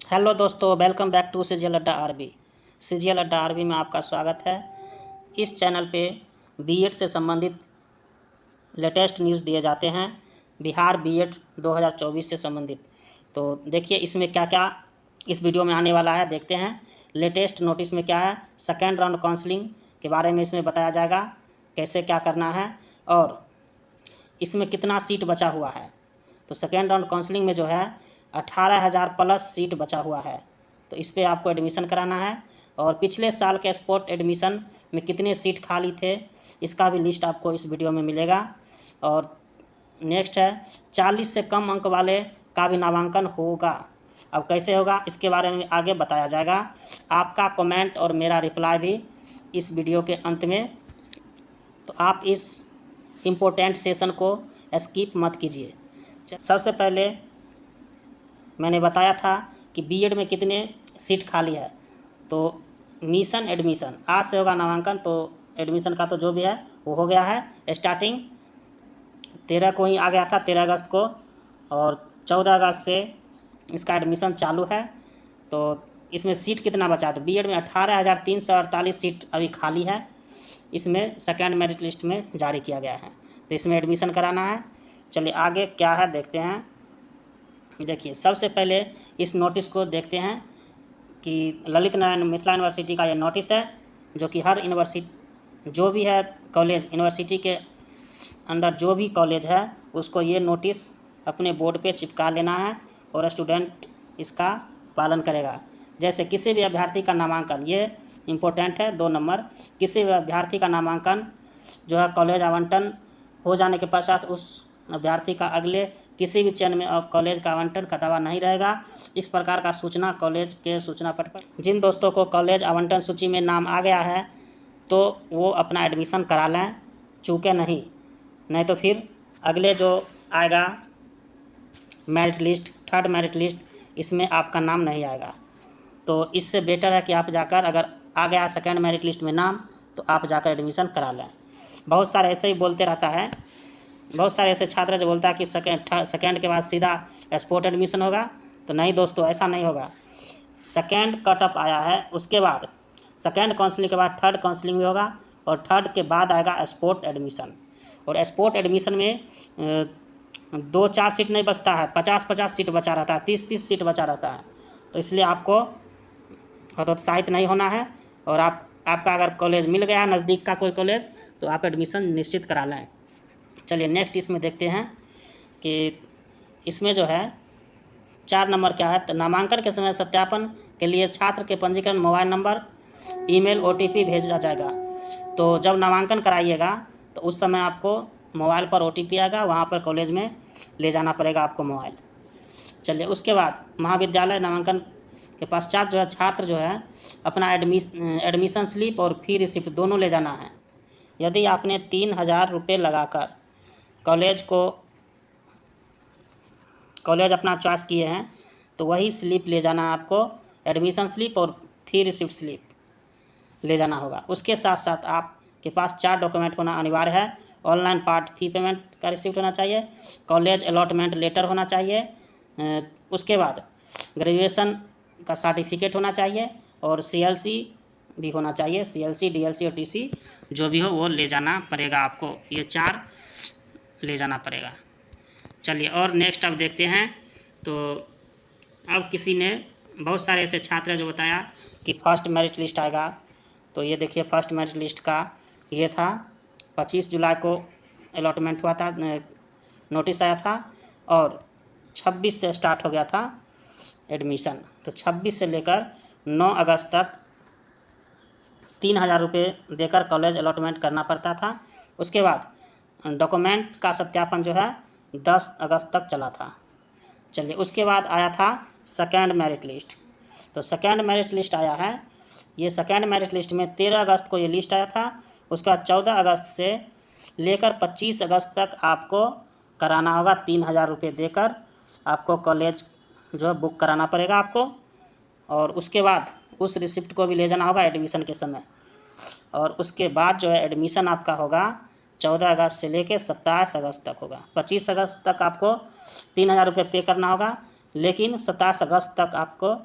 Hello दोस्तों, welcome back to CGL अड्डा RB. CGL अड्डा आरबी में आपका स्वागत है। इस चैनल पे बीएड से संबंधित लेटेस्ट न्यूज़ दिए जाते हैं, बिहार बीएड 2024 से संबंधित। तो देखिए इसमें क्या क्या इस वीडियो में आने वाला है, देखते हैं। लेटेस्ट नोटिस में क्या है, सेकेंड राउंड काउंसलिंग के बारे में इसमें बताया जाएगा, कैसे क्या करना है और इसमें कितना सीट बचा हुआ है। तो सेकेंड राउंड काउंसलिंग में जो है 18,000 प्लस सीट बचा हुआ है, तो इस पर आपको एडमिशन कराना है। और पिछले साल के स्पॉट एडमिशन में कितने सीट खाली थे, इसका भी लिस्ट आपको इस वीडियो में मिलेगा। और नेक्स्ट है 40 से कम अंक वाले का भी नामांकन होगा। अब कैसे होगा इसके बारे में आगे बताया जाएगा। आपका कमेंट और मेरा रिप्लाई भी इस वीडियो के अंत में, तो आप इस इम्पोर्टेंट सेशन को स्किप मत कीजिए। सबसे पहले मैंने बताया था कि बीएड में कितने सीट खाली है। तो मिशन एडमिशन आज से होगा नामांकन, तो एडमिशन का तो जो भी है वो हो गया है। स्टार्टिंग 13 को ही आ गया था, 13 अगस्त को, और 14 अगस्त से इसका एडमिशन चालू है। तो इसमें सीट कितना बचा, तो बीएड में 18,348 सीट अभी खाली है। इसमें सेकेंड मेरिट लिस्ट में जारी किया गया है, तो इसमें एडमिशन कराना है। चलिए आगे क्या है देखते हैं। देखिए सबसे पहले इस नोटिस को देखते हैं कि ललित नारायण मिथिला यूनिवर्सिटी का ये नोटिस है, जो कि हर यूनिवर्सिटी जो भी है कॉलेज यूनिवर्सिटी के अंदर जो भी कॉलेज है उसको ये नोटिस अपने बोर्ड पे चिपका लेना है और स्टूडेंट इसका पालन करेगा। जैसे किसी भी अभ्यर्थी का नामांकन, ये इम्पोर्टेंट है 2 नंबर, किसी भी अभ्यर्थी का नामांकन जो है कॉलेज आवंटन हो जाने के पश्चात उस अभ्यर्थी का अगले किसी भी चयन में कॉलेज का आवंटन का दावा नहीं रहेगा। इस प्रकार का सूचना कॉलेज के सूचना पट पर जिन दोस्तों को कॉलेज आवंटन सूची में नाम आ गया है तो वो अपना एडमिशन करा लें, चूके नहीं तो फिर अगले जो आएगा merit list, third merit list, इसमें आपका नाम नहीं आएगा। तो इससे बेटर है कि आप जाकर, अगर आ गया सेकेंड मेरिट लिस्ट में नाम, तो आप जाकर एडमिशन करा लें। बहुत सारे ऐसे ही बोलते रहता है, बहुत सारे ऐसे छात्र जो बोलता है कि सेकेंड के बाद सीधा स्पोर्ट एडमिशन होगा। तो नहीं दोस्तों, ऐसा नहीं होगा। सेकेंड कट ऑफ आया है, उसके बाद सेकेंड काउंसलिंग के बाद थर्ड काउंसलिंग भी होगा, और थर्ड के बाद आएगा स्पोर्ट एडमिशन। और स्पोर्ट एडमिशन में 2-4 सीट नहीं बचता है, 50-50 सीट बचा रहता है, 30-30 सीट बचा रहता है। तो इसलिए आपको हतोत्साहित नहीं होना है, और आपका अगर कॉलेज मिल गया नज़दीक का कोई कॉलेज, तो आप एडमिशन निश्चित करा लें। चलिए नेक्स्ट इसमें देखते हैं कि इसमें जो है 4 नंबर क्या है, तो नामांकन के समय सत्यापन के लिए छात्र के पंजीकरण मोबाइल नंबर, ईमेल, ओटीपी भेजा जाएगा। तो जब नामांकन कराइएगा तो उस समय आपको मोबाइल पर ओटीपी आएगा, वहाँ पर कॉलेज में ले जाना पड़ेगा आपको मोबाइल। चलिए उसके बाद महाविद्यालय नामांकन के पश्चात जो है छात्र जो है अपना एडमिशन स्लिप और फी रिसिप्ट दोनों ले जाना है। यदि आपने 3,000 रुपये लगाकर कॉलेज अपना चॉइस किए हैं तो वही स्लिप ले जाना है आपको, एडमिशन स्लिप और फी रिसिप्ट स्लिप ले जाना होगा। उसके साथ साथ आपके पास 4 डॉक्यूमेंट होना अनिवार्य है। ऑनलाइन पार्ट फी पेमेंट का रिसिप्ट होना चाहिए, कॉलेज अलॉटमेंट लेटर होना चाहिए, उसके बाद ग्रेजुएशन का सर्टिफिकेट होना चाहिए, और सीएलसी भी होना चाहिए। सीएलसी, डीएलसी और टीसी जो भी हो वो ले जाना पड़ेगा आपको, ये 4 ले जाना पड़ेगा। चलिए और नेक्स्ट अब देखते हैं। तो अब किसी ने, बहुत सारे ऐसे छात्र जो बताया कि फर्स्ट मेरिट लिस्ट आएगा, तो ये देखिए फर्स्ट मेरिट लिस्ट का ये था 25 जुलाई को अलॉटमेंट हुआ था, नोटिस आया था, और 26 से स्टार्ट हो गया था एडमिशन। तो 26 से लेकर 9 अगस्त तक 3,000 रुपये देकर कॉलेज अलॉटमेंट करना पड़ता था। उसके बाद डॉक्यूमेंट का सत्यापन जो है 10 अगस्त तक चला था। चलिए उसके बाद आया था सेकेंड मेरिट लिस्ट। तो सेकेंड मेरिट लिस्ट आया है, ये सेकेंड मेरिट लिस्ट में 13 अगस्त को ये लिस्ट आया था। उसके बाद 14 अगस्त से लेकर 25 अगस्त तक आपको कराना होगा, 3,000 रुपये देकर आपको कॉलेज जो है बुक कराना पड़ेगा आपको। और उसके बाद उस रिसिप्ट को भी ले जाना होगा एडमिशन के समय। और उसके बाद जो है एडमिशन आपका होगा 14 अगस्त से लेकर 27 अगस्त तक होगा। 25 अगस्त तक आपको 3,000 रुपये पे करना होगा, लेकिन 27 अगस्त तक आपको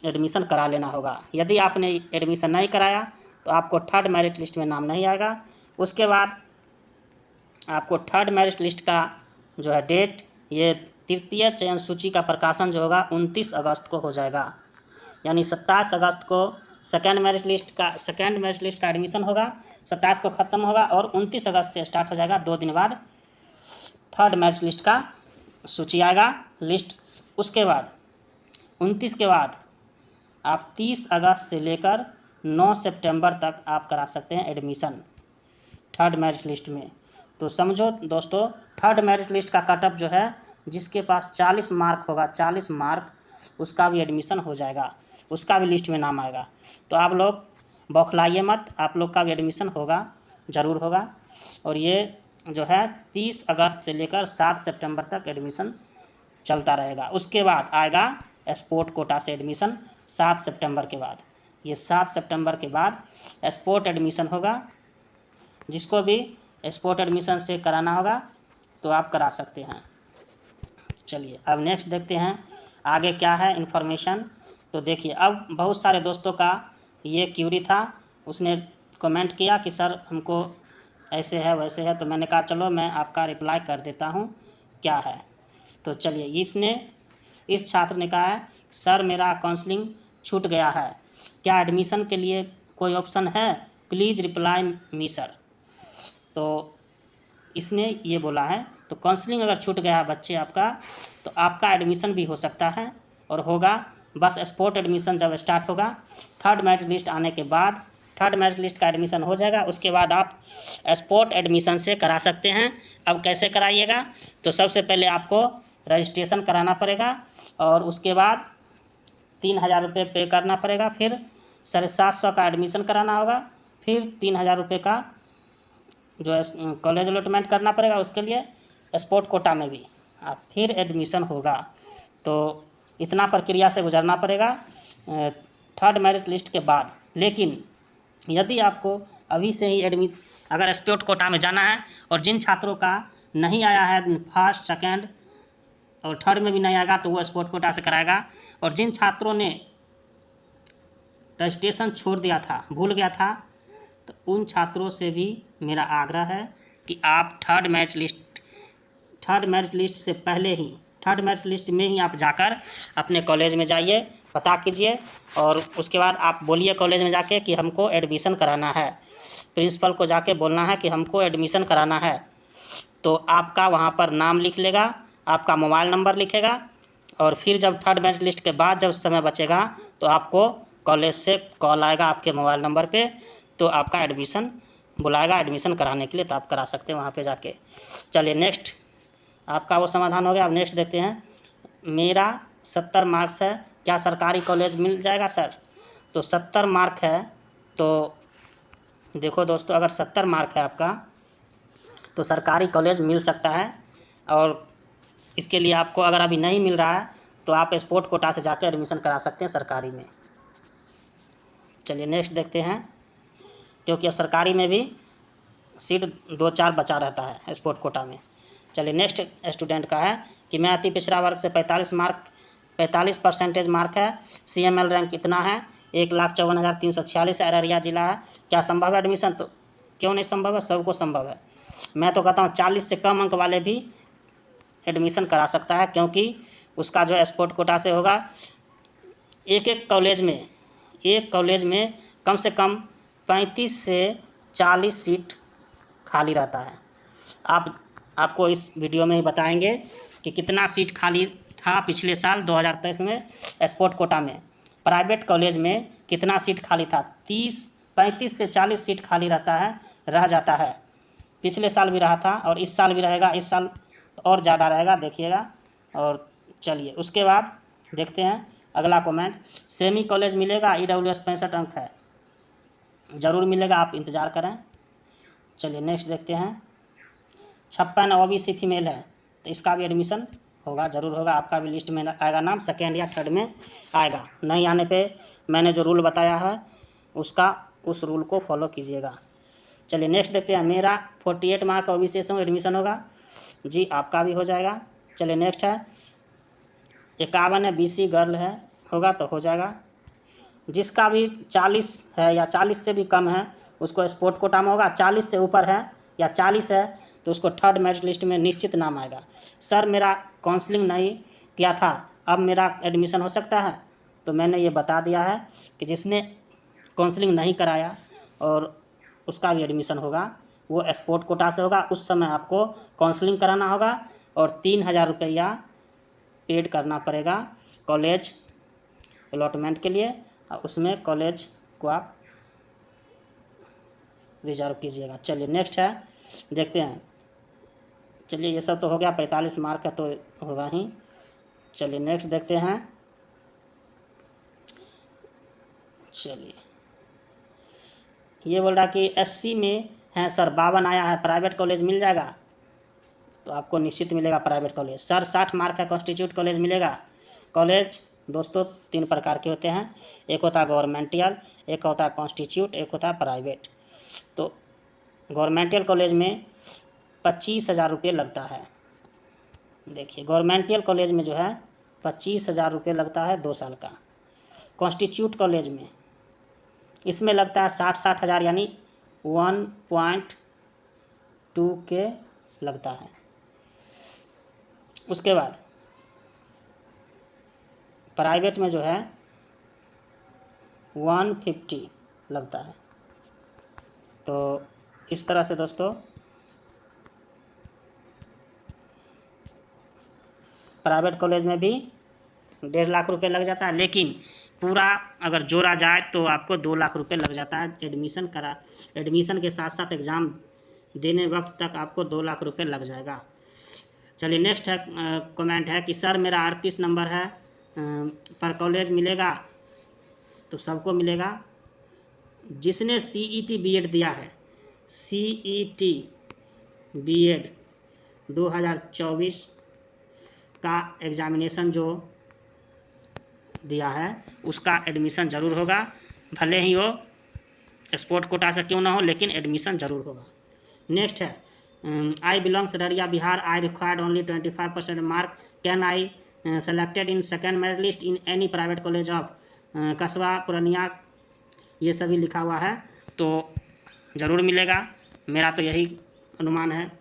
एडमिशन करा लेना होगा। यदि आपने एडमिशन नहीं कराया तो आपको थर्ड मेरिट लिस्ट में नाम नहीं आएगा। उसके बाद आपको थर्ड मेरिट लिस्ट का जो है डेट, ये तृतीय चयन सूची का प्रकाशन जो होगा 29 अगस्त को हो जाएगा। यानी 27 अगस्त को सेकेंड मेरिट लिस्ट का एडमिशन होगा, 27 को ख़त्म होगा और 29 अगस्त से स्टार्ट हो जाएगा। 2 दिन बाद थर्ड मेरिट लिस्ट का सूची आएगा, लिस्ट। उसके बाद 29 के बाद आप 30 अगस्त से लेकर 9 सितंबर तक आप करा सकते हैं एडमिशन थर्ड मेरिट लिस्ट में। तो समझो दोस्तों, थर्ड मेरिट लिस्ट का कटअप जो है, जिसके पास 40 मार्क होगा, 40 मार्क, उसका भी एडमिशन हो जाएगा, उसका भी लिस्ट में नाम आएगा। तो आप लोग बौखलाइए मत, आप लोग का भी एडमिशन होगा, ज़रूर होगा। और ये जो है 30 अगस्त से लेकर 7 सितंबर तक एडमिशन चलता रहेगा। उसके बाद आएगा स्पोर्ट कोटा से एडमिशन 7 सितंबर के बाद। ये 7 सितंबर के बाद स्पोर्ट एडमिशन होगा। जिसको भी स्पोर्ट एडमिशन से कराना होगा तो आप करा सकते हैं। चलिए अब नेक्स्ट देखते हैं आगे क्या है इन्फॉर्मेशन। तो देखिए, अब बहुत सारे दोस्तों का ये क्यूरी था, उसने कमेंट किया कि सर हमको ऐसे है वैसे है, तो मैंने कहा चलो मैं आपका रिप्लाई कर देता हूँ क्या है। तो चलिए, इस छात्र ने कहा है, सर मेरा काउंसलिंग छूट गया है, क्या एडमिशन के लिए कोई ऑप्शन है, प्लीज़ रिप्लाई मी सर। तो इसने ये बोला है, तो काउंसलिंग अगर छूट गया है बच्चे आपका, तो आपका एडमिशन भी हो सकता है और होगा। बस स्पोर्ट एडमिशन जब स्टार्ट होगा, थर्ड मेरिट लिस्ट आने के बाद थर्ड मेरिट लिस्ट का एडमिशन हो जाएगा, उसके बाद आप स्पोर्ट एडमिशन से करा सकते हैं। अब कैसे कराइएगा, तो सबसे पहले आपको रजिस्ट्रेशन कराना पड़ेगा और उसके बाद 3000 रुपये पे करना पड़ेगा, फिर 750 का एडमिशन कराना होगा, फिर 3000 रुपये का जो है कॉलेज अलॉटमेंट करना पड़ेगा, उसके लिए स्पोर्ट कोटा में भी आप फिर एडमिशन होगा। तो इतना प्रक्रिया से गुजरना पड़ेगा थर्ड मेरिट लिस्ट के बाद। लेकिन यदि आपको अभी से ही अगर स्पोर्ट कोटा में जाना है और जिन छात्रों का नहीं आया है फर्स्ट सेकेंड और थर्ड में भी नहीं आएगा, तो वो स्पोर्ट कोटा से कराएगा। और जिन छात्रों ने रजिस्ट्रेशन छोड़ दिया था, भूल गया था, तो उन छात्रों से भी मेरा आग्रह है कि आप थर्ड मेरिट लिस्ट से पहले ही, थर्ड मेरिट लिस्ट में ही आप जाकर अपने कॉलेज में जाइए, पता कीजिए और उसके बाद आप बोलिए कॉलेज में जाके कि हमको एडमिशन कराना है। प्रिंसिपल को जाके बोलना है कि हमको एडमिशन कराना है, तो आपका वहाँ पर नाम लिख लेगा, आपका मोबाइल नंबर लिखेगा और फिर जब थर्ड मेरिट लिस्ट के बाद जब समय बचेगा तो आपको कॉलेज से कॉल आएगा आपके मोबाइल नंबर पे, तो आपका एडमिशन बुलाएगा एडमिशन कराने के लिए, तो आप करा सकते हैं वहाँ पे जाके। चलिए नेक्स्ट, आपका वो समाधान हो गया। अब नेक्स्ट देखते हैं, मेरा 70 मार्क्स है, क्या सरकारी कॉलेज मिल जाएगा सर। तो 70 मार्क है, तो देखो दोस्तों, अगर 70 मार्क है आपका तो सरकारी कॉलेज मिल सकता है। और इसके लिए आपको अगर अभी नहीं मिल रहा है तो आप स्पोर्ट कोटा से जाकर एडमिशन करा सकते हैं सरकारी में। चलिए नेक्स्ट देखते हैं, क्योंकि सरकारी में भी सीट 2-4 बचा रहता है स्पोर्ट कोटा में। चलिए नेक्स्ट स्टूडेंट का है कि मैं अति पिछड़ा वर्ग से 45% मार्क है, CML रैंक इतना है, 1,54,346 है, अररिया जिला है, क्या संभव है एडमिशन। तो क्यों नहीं संभव है, सबको संभव है। मैं तो कहता हूँ 40 से कम अंक वाले भी एडमिशन करा सकता है, क्योंकि उसका जो स्पोर्ट कोटा से होगा। एक कॉलेज में कम से कम 35 से 40 सीट खाली रहता है। आपको इस वीडियो में ही बताएंगे कि कितना सीट खाली था पिछले साल 2023 में स्पोर्ट कोटा में। प्राइवेट कॉलेज में कितना सीट खाली था, 35 से 40 सीट खाली रह जाता है। पिछले साल भी रहा था और इस साल भी रहेगा, इस साल और ज़्यादा रहेगा, देखिएगा। और चलिए उसके बाद देखते हैं अगला कमेंट, सेमी कॉलेज मिलेगा, EWS 65 अंक है, ज़रूर मिलेगा, आप इंतज़ार करें। चलिए नेक्स्ट देखते हैं, 56 OBC फीमेल है, तो इसका भी एडमिशन होगा, ज़रूर होगा, आपका भी लिस्ट में आएगा नाम, सेकेंड या थर्ड में आएगा। नहीं आने पे मैंने जो रूल बताया है उस रूल को फॉलो कीजिएगा। चलिए नेक्स्ट देखते हैं, मेरा 48 मार्क OBC से एडमिशन होगा, जी आपका भी हो जाएगा। चलिए नेक्स्ट है, 51 है, BC गर्ल है, होगा तो हो जाएगा। जिसका भी 40 है या 40 से भी कम है उसको स्पोर्ट कोटा में होगा। 40 से ऊपर है या 40 है तो उसको थर्ड मेरिट लिस्ट में निश्चित नाम आएगा। सर मेरा काउंसलिंग नहीं किया था, अब मेरा एडमिशन हो सकता है? तो मैंने ये बता दिया है कि जिसने काउंसलिंग नहीं कराया और उसका भी एडमिशन होगा, वो स्पोर्ट कोटा से होगा। उस समय आपको काउंसलिंग कराना होगा और 3000 रुपया पेड करना पड़ेगा कॉलेज अलॉटमेंट के लिए, और उसमें कॉलेज को आप रिजर्व कीजिएगा। चलिए नेक्स्ट है, देखते हैं। चलिए ये सब तो हो गया, 45 मार्क का तो होगा ही। चलिए नेक्स्ट देखते हैं। चलिए ये बोल रहा कि SC में है सर 52 आया है, प्राइवेट कॉलेज मिल जाएगा? तो आपको निश्चित मिलेगा प्राइवेट कॉलेज। सर 60 मार्क का कॉन्स्टिट्यूट कॉलेज मिलेगा? कॉलेज दोस्तों 3 प्रकार के होते हैं, एक होता है गवर्नमेंटल, एक होता है कॉन्स्टिट्यूट, एक होता है प्राइवेट। तो गवर्नमेंटल कॉलेज में 25,000 रुपये लगता है। देखिए गवर्नमेंटल कॉलेज में जो है 25,000 रुपये लगता है 2 साल का। कॉन्स्टिट्यूट कॉलेज में इसमें लगता है 60 हज़ार यानी 1.2 के लगता है। उसके बाद प्राइवेट में जो है 150 लगता है। तो इस तरह से दोस्तों प्राइवेट कॉलेज में भी 1.5 लाख रुपए लग जाता है, लेकिन पूरा अगर जोड़ा जाए तो आपको 2 लाख रुपए लग जाता है। एडमिशन के साथ साथ एग्ज़ाम देने वक्त तक आपको 2 लाख रुपए लग जाएगा। चलिए नेक्स्ट है कमेंट है कि सर मेरा 38 नंबर है पर कॉलेज मिलेगा? तो सबको मिलेगा। जिसने CET BEd दिया है, CET BEd 2024 का एग्ज़ामिनेशन जो दिया है उसका एडमिशन ज़रूर होगा, भले ही वो स्पोर्ट कोटा से क्यों ना हो, लेकिन एडमिशन ज़रूर होगा। नेक्स्ट है I belongs Araria Bihar, I required only 25% mark, can I selected in second merit list in any private college of कस्बा पूर्णिया, ये सभी लिखा हुआ है। तो ज़रूर मिलेगा, मेरा तो यही अनुमान है।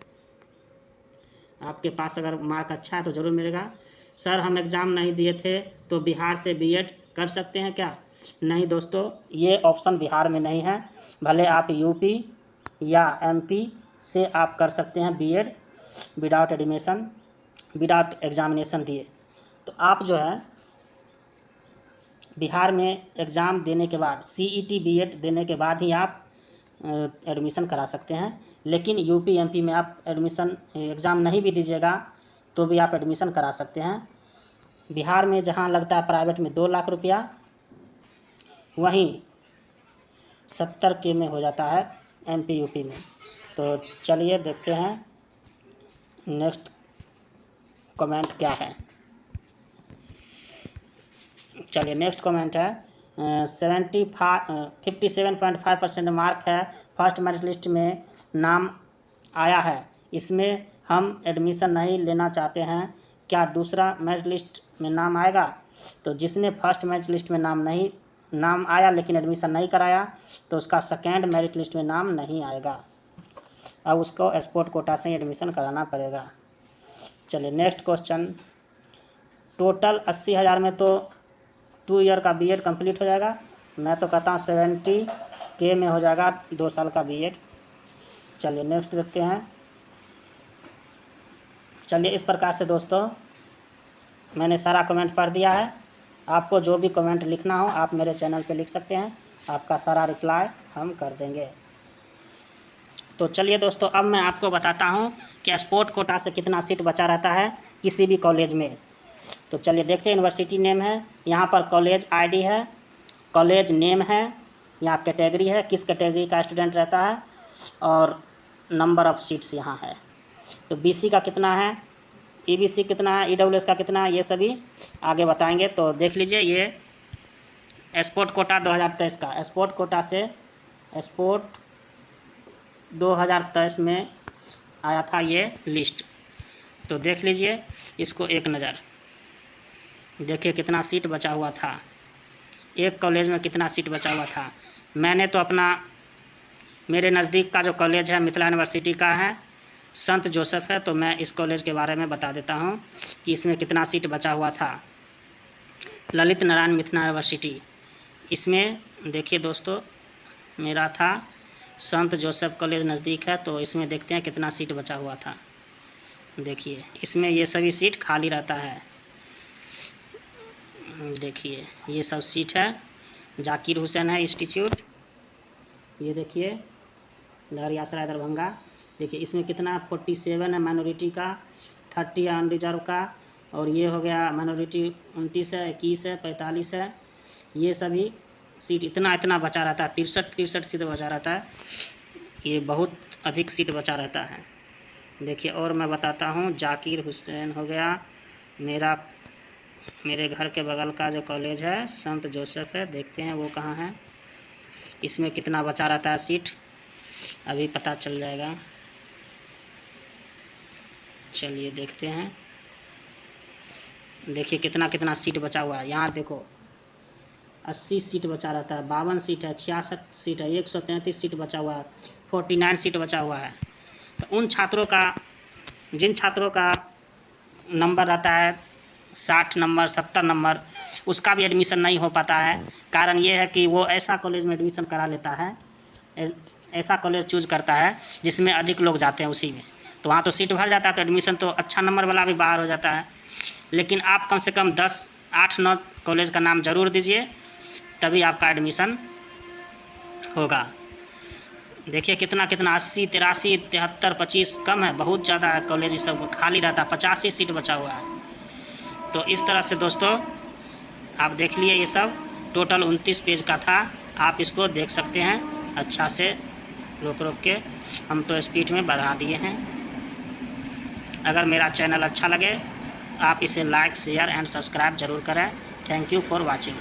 आपके पास अगर मार्क अच्छा है तो ज़रूर मिलेगा। सर हम एग्ज़ाम नहीं दिए थे तो बिहार से BEd कर सकते हैं क्या? नहीं दोस्तों, ये ऑप्शन बिहार में नहीं है। भले आप UP या MP से आप कर सकते हैं BEd without admission, without examination दिए। तो आप जो है बिहार में एग्ज़ाम देने के बाद CET BEd देने के बाद ही आप एडमिशन करा सकते हैं। लेकिन UP MP में आप एडमिशन एग्ज़ाम नहीं भी दीजिएगा तो भी आप एडमिशन करा सकते हैं। बिहार में जहां लगता है प्राइवेट में 2 लाख रुपया, वहीं 70K में हो जाता है MP UP में। तो चलिए देखते हैं नेक्स्ट कमेंट क्या है। चलिए नेक्स्ट कमेंट है 57.5% मार्क है, फर्स्ट मेरिट लिस्ट में नाम आया है, इसमें हम एडमिशन नहीं लेना चाहते हैं, क्या दूसरा मेरिट लिस्ट में नाम आएगा? तो जिसने फर्स्ट मेरिट लिस्ट में नाम आया लेकिन एडमिशन नहीं कराया तो उसका सेकेंड मेरिट लिस्ट में नाम नहीं आएगा, अब उसको स्पोर्ट कोटा से एडमिशन कराना पड़ेगा। चलिए नेक्स्ट क्वेश्चन, टोटल 80,000 में तो 2 ईयर का BEd कंप्लीट हो जाएगा। मैं तो कहता हूँ 70K में हो जाएगा 2 साल का BEd। चलिए नेक्स्ट देखते हैं। चलिए इस प्रकार से दोस्तों मैंने सारा कमेंट पढ़ दिया है। आपको जो भी कमेंट लिखना हो आप मेरे चैनल पे लिख सकते हैं, आपका सारा रिप्लाई हम कर देंगे। तो चलिए दोस्तों अब मैं आपको बताता हूँ कि स्पोर्ट कोटा से कितना सीट बचा रहता है किसी भी कॉलेज में। तो चलिए देखते हैं। यूनिवर्सिटी नेम है, यहाँ पर कॉलेज ID है, कॉलेज नेम है, यहाँ कैटेगरी है किस कैटेगरी का स्टूडेंट रहता है, और नंबर ऑफ़ सीट्स यहाँ है। तो BC का कितना है, EBC कितना है, EWS का कितना है, ये सभी आगे बताएंगे। तो देख लीजिए ये स्पोर्ट कोटा 2023 का, स्पोर्ट कोटा से स्पोर्ट 2023 में आया था ये लिस्ट। तो देख लीजिए इसको एक नज़र। देखिए कितना सीट बचा हुआ था, एक कॉलेज में कितना सीट बचा हुआ था। मैंने तो मेरे नज़दीक का जो कॉलेज है मिथिला यूनिवर्सिटी का है, संत जोसेफ है, तो मैं इस कॉलेज के बारे में बता देता हूँ कि इसमें कितना सीट बचा हुआ था। ललित नारायण मिथिला यूनिवर्सिटी, इसमें देखिए दोस्तों मेरा था। संत जोसेफ कॉलेज नज़दीक है, तो इसमें देखते हैं कितना सीट बचा हुआ था। देखिए इसमें ये सभी सीट खाली रहता है। देखिए ये सब सीट है। जाकिर हुसैन है इंस्टीट्यूट, ये देखिए लहरियासराय दरभंगा। देखिए इसमें कितना 47 है माइनॉरिटी का, 30 है अनरिजर्व का, और ये हो गया माइनॉरिटी 29 है, 21 है, 45 है। ये सभी सीट इतना बचा रहता है, 63 सीट बचा रहता है। ये बहुत अधिक सीट बचा रहता है। देखिए और मैं बताता हूँ, जाकिर हुसैन हो गया, मेरे घर के बगल का जो कॉलेज है संत जोसेफ है, देखते हैं वो कहाँ है, इसमें कितना बचा रहता है सीट, अभी पता चल जाएगा। चलिए देखते हैं। देखिए कितना सीट बचा हुआ है। यहाँ देखो 80 सीट बचा रहता है, 52 सीट है, 66 सीट है, 133 सीट बचा हुआ है, 49 सीट बचा हुआ है। तो उन छात्रों का, जिन छात्रों का नंबर रहता है 60 नंबर 70 नंबर, उसका भी एडमिशन नहीं हो पाता है। कारण ये है कि वो ऐसा कॉलेज में एडमिशन करा लेता है, ऐसा कॉलेज चूज करता है जिसमें अधिक लोग जाते हैं उसी में, तो वहाँ तो सीट भर जाता है, तो एडमिशन तो अच्छा नंबर वाला भी बाहर हो जाता है। लेकिन आप कम से कम 10, 8, 9 कॉलेज का नाम ज़रूर दीजिए, तभी आपका एडमिशन होगा। देखिए कितना 80, 83, 73, 25 कम है, बहुत ज़्यादा है कॉलेज, इस सब खाली रहता है, 85 सीट बचा हुआ है। तो इस तरह से दोस्तों आप देख लिए, ये सब टोटल 29 पेज का था। आप इसको देख सकते हैं अच्छा से, रोक के। हम तो स्पीड में बढ़ा दिए हैं। अगर मेरा चैनल अच्छा लगे आप इसे लाइक, शेयर एंड सब्सक्राइब ज़रूर करें। Thank you for watching.